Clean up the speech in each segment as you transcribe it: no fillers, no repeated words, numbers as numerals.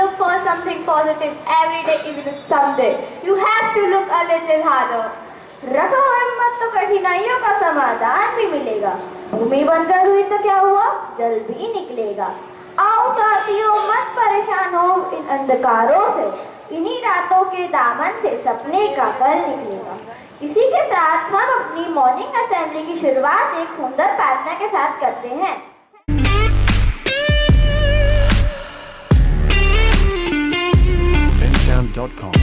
look for something positive every day, even someday. You have to look a little harder. रखो हिम्मत तो कठिनाइयों का समाधान भी मिलेगा। भूमि बंजर हुई तो क्या हुआ, जल भी निकलेगा। आओ साथियों, मत परेशान हो इन अंधकारों से, इन्हीं रातों के दामन से सपने का कल निकलेगा। इसी के साथ हम अपनी मॉर्निंग असेंबली की शुरुआत एक सुंदर प्रार्थना के साथ करते हैं। bensound.com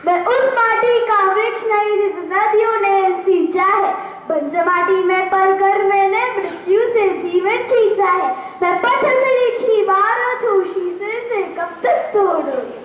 मैं उस माटी का वृक्ष नहीं जिस नदियों ने सींचा है, बंजर माटी में पलकर मैंने मृत्यु से जीवन खींचा है। मैं पत्थर पे लिखी इबारत हूँ, शीशे से कब तक तोड़ोगे।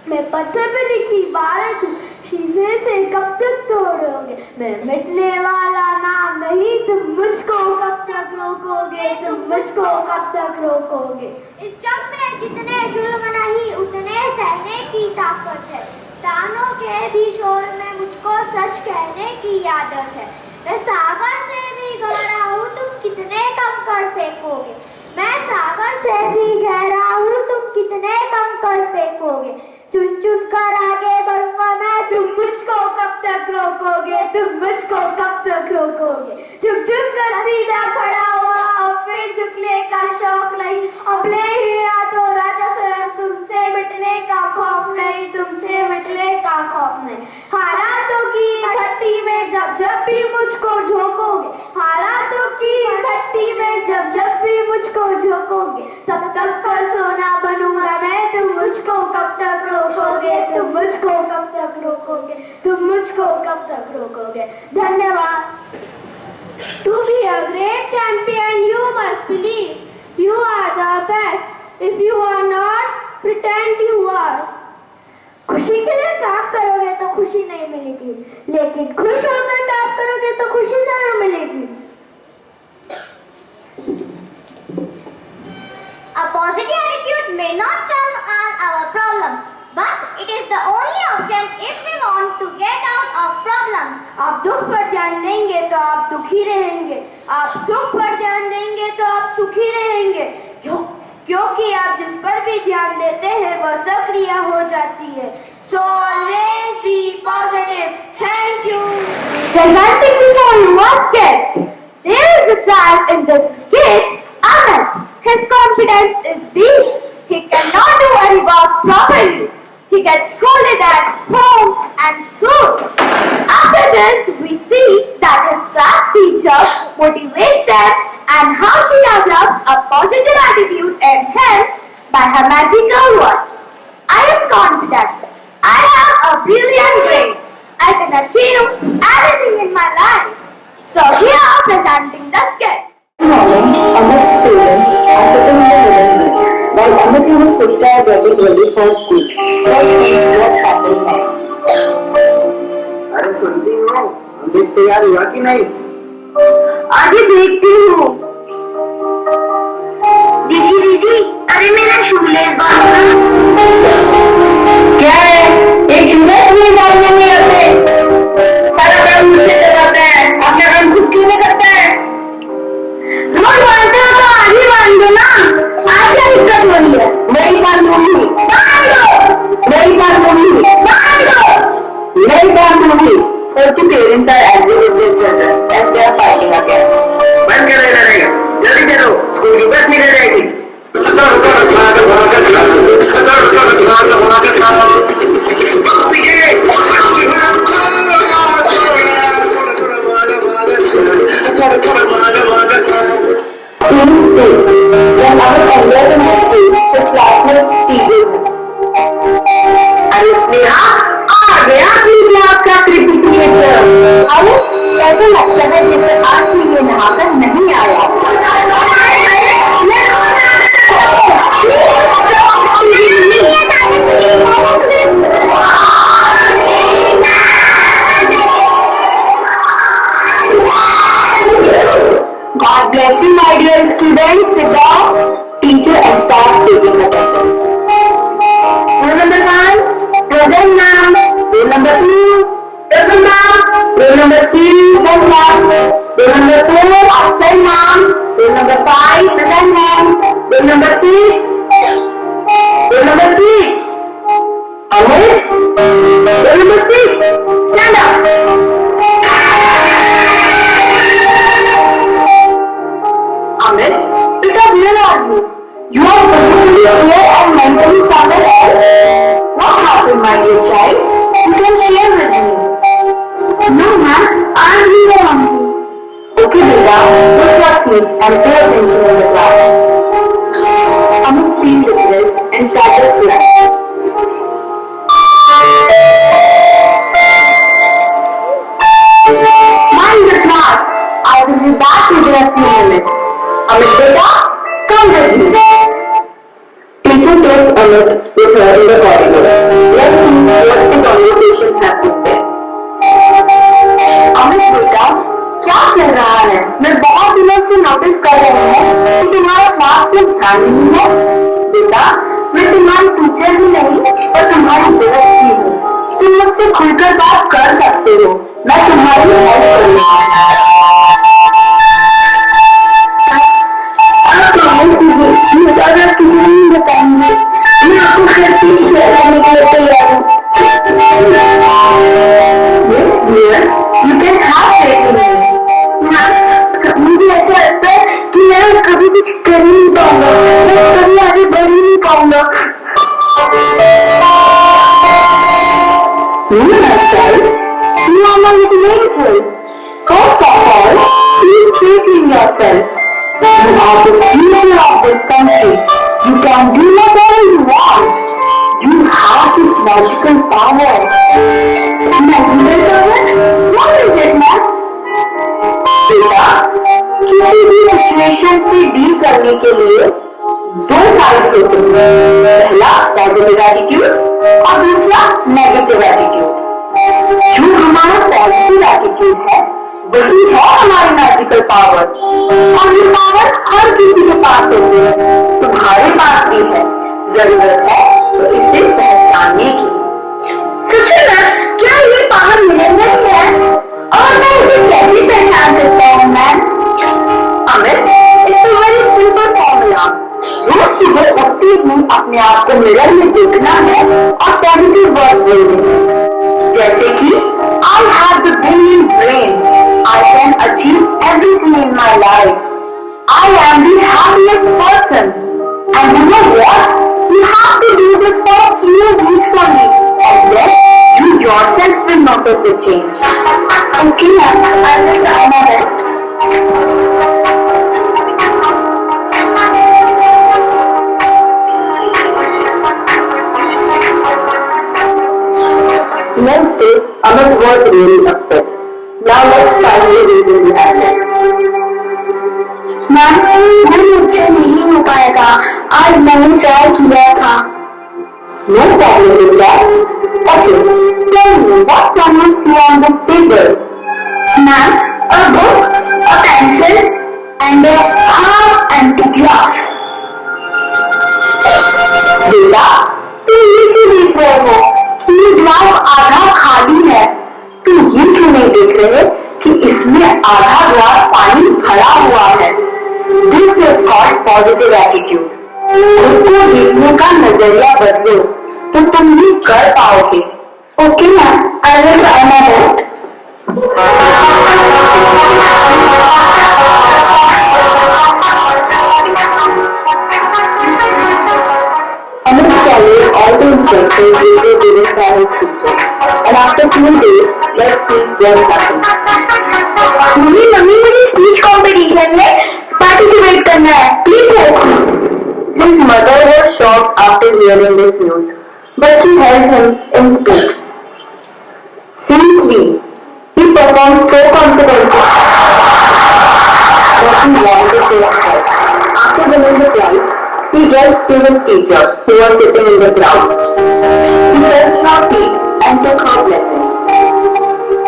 मैं पत्थर पे लिखी इबारत हूँ, शीशे से कब तक तोड़ोगे। मैं मिटने वाला नाम नहीं, तुम मुझको कब तक रोकोगे, तुम मुझको कब तक रोकोगे। इस जग में जितने जुल्म नहीं उतने सहने की ताकत है। तानों के भी शोर में मुझको सच कहने की आदत है। मैं सागर से भी गहरा हूँ, तुम कितने कंकड़ फेंकोगे। मैं सागर से भी गहरा हूँ, तुम कितने कंकड़ फेंकोगे। चुन चुन कर आगे बढ़ूंगा मैं, तुम मुझको कब तक रोकोगे, तुम मुझको कब तक रोकोगे। झुक झुक कर सीधा खड़ा हुआ, अब फिर झुकने का शौक नहीं। अपने ही हाथों राजा स्वयं, तुमसे मिटने का खौफ नहीं, तुमसे मिटने का खौफ नहीं। हालातों की भट्टी में जब जब भी मुझको झोंकोगे, हालातों की भट्टी में जब जब भी मुझको झोंकोगे, तब तक कर सोना बनूंगा मैं, तुम मुझको कब तक रोकोगे, तुम मुझको कब तक रोकोगे, तुम मुझको कब तक रोकोगे। धन्यवाद। To be a great champion, you must believe you are the best. If you are not, pretend you are. खुशी के लिए काम करोगे तो खुशी नहीं मिलेगी, लेकिन खुश होकर काम करोगे तो खुशी जरूर मिलेगी। A positive attitude may not solve all our problems, but it is the only option if we want to get out of problems. आप दुख पर ध्यान देंगे तो आप दुखी रहेंगे, आप सुख पर ध्यान देंगे तो आप सुखी रहेंगे, क्योंकि आप जिस पर भी ध्यान देते हैं वह सक्रिय हो जाती है। So always be positive. Thank you. Presenting before you was scared. There is a child in this skit, Aman. His confidence is weak. He cannot do any work properly. He gets scolded at home and school. After this, we see that his class teacher motivates him and how she develops a positive attitude in him by her magical words. I am confident. I have a brilliant brain. I can achieve anything in my life. So here I am presenting the skit. Good morning, Amit students are sitting in the middle room. While Amit and his sister are getting ready for school. Let's see what happens next. अरे सुनती हो, अमित तैयार हुआ कि नहीं? आगे देखती हूँ। दीदी दीदी, अरे मेरा शूलेस बांधना। क्या है? एक शूलेस नहीं बांधने नहीं आते? सारा काम मुझसे करवाता है, अपना काम खुद क्यों नहीं करता है? रोज बांधते हो तो आज ही बांध दो ना। आज क्या दिक्कत हो रही है? वही बांधूंगी। बांध दो। वही बांधूंगी। बांध दो। वही बांधूंगी। Both the parents are angry with their children as they are fighting again. बंद कर देना रहेगा, जल्दी चलो, स्कूल की बस निकल जाएगी। When our elders in the school, his classmates teaches him. अरे स्नेहा, आ गया अपनी क्लास का क्रिकेट टीचर। अरे ऐसा लगता है जैसे आज भी ये नहाकर नहीं आया। God bless you, my dear students. Sit down. Teacher and start taking attendance. Roll number 1, present ma'am. Roll number 2, present ma'am. Roll number 3, present ma'am. Roll number 4, absent ma'am. Roll number 5, present ma'am. Roll number 6. Roll number 6. Amit. Roll number 6. Stand up. Amit, pick up, where are you? You are physically here and mentally somewhere else. What happened, my dear child? You can share with me. No, ma'am. I'm here only. Okay, beta. Take your seats and pay attention in the class. Amit seemed depressed and started crying. Mind the class. I will be back within a few minutes. Amit, beta, come with me. Teacher takes Amit with her in the corridor. Let's see what the conversation happened there. Amit बेटा, क्या चल रहा है? मैं बहुत दिनों से notice कर रही हूँ कि तुम्हारा क्लास में ध्यान नहीं है। बेटा, मैं तुम्हारी टीचर भी नहीं और तुम्हारी दोस्त भी हूँ। तुम मुझसे खुलकर बात कर सकते हो। मैं तुम्हारी हेल्प करूँगा। अगर किसी नहीं बताएंगे, मैं आपको हर चीज शेयर करने के लिए तैयार हूँ। Yes, dear, you can have faith in me. मुझे ऐसा लगता है कि मैं कभी कुछ कर ही नहीं पाऊंगा, मैं कभी आगे बढ़ ही नहीं पाऊंगा। My child, you are my little angel. First of all, please faith in yourself. You are the future of this country. You can do whatever you want. You have this magical power. Magical power? What is it, ma'am? बेटा, किसी भी situation से deal करने के लिए दो sides होते हैं। पहला पॉजिटिव एटीट्यूड और दूसरा नेगेटिव एटीट्यूड। जो हमारा पॉजिटिव एटीट्यूड है वही है हमारी मैजिकल पावर। और ये पावर हर किसी के पास होती है, तुम्हारे पास भी है। जरूरत है तो इसे पहचानने की। सच में क्या ये पावर मेरे अंदर ही है और मैं इसे कैसे पहचान सकता हूँ ma'am? Amit, it's a very simple formula. रोज सुबह उठते ही अपने आप को मिरर में देखना है और पॉजिटिव वर्ड्स बोलने हैं, जैसे कि I have the brilliant brain. I can achieve everything in my life. I am the happiest person. And you know what? You have to do this for a few weeks only, and then you yourself will notice the change. Okay, I will try my best. Next day, Amit was really upset. Now let's find the reason behind it. Ma'am, वो मुझसे नहीं हो पाएगा। आज मैंने try किया था। No problem with that. Okay, tell me what can you see on this table? Ma'am, a book, a गिलास पानी भरा हुआ है। This is called positive attitude. खुद को देखने का नजरिया बदलो तो तुम भी कर पाओगे। Okay ma'am, I will try my best. Amit followed all the instructions which were given by his teacher, and after 2 days, let's see what happened. Mummy मुझे स्पीच कंपटीशन में पार्टिसिपेट करना है, please help. His mother was shocked after hearing this news, but she helped him in speech. Scene 3. He performed so confidently that he won the first prize. After winning the prize, he gave to his teacher, who was sitting in the crowd. He pressed her feet and took her blessings.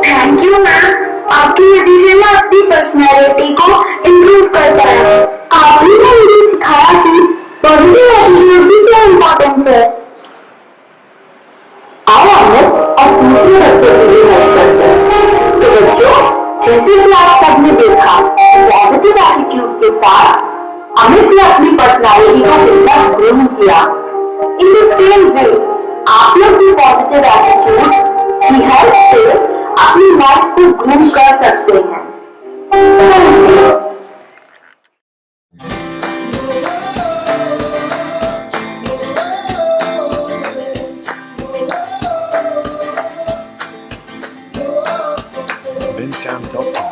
Thank you, ma'am. आपकी नतीजे में अपनी personality को improve करता है। आपने मुझे सिखाया कि पॉजिटिव एटीट्यूड की क्या इम्पोर्टेंस है। आओ अमित और दूसरे बच्चों के लिए हेल्प करते हैं। तो बच्चों, जैसे कि आप सबने देखा, पॉजिटिव एटीट्यूड के साथ अमित ने अपनी पर्सनैलिटी को कितना ग्रूम किया। इन द सेम वे आप लोग भी पॉजिटिव एटीट्यूड की हेल्प से अपनी लाइफ को ग्रूम कर सकते हैं। Bensound.com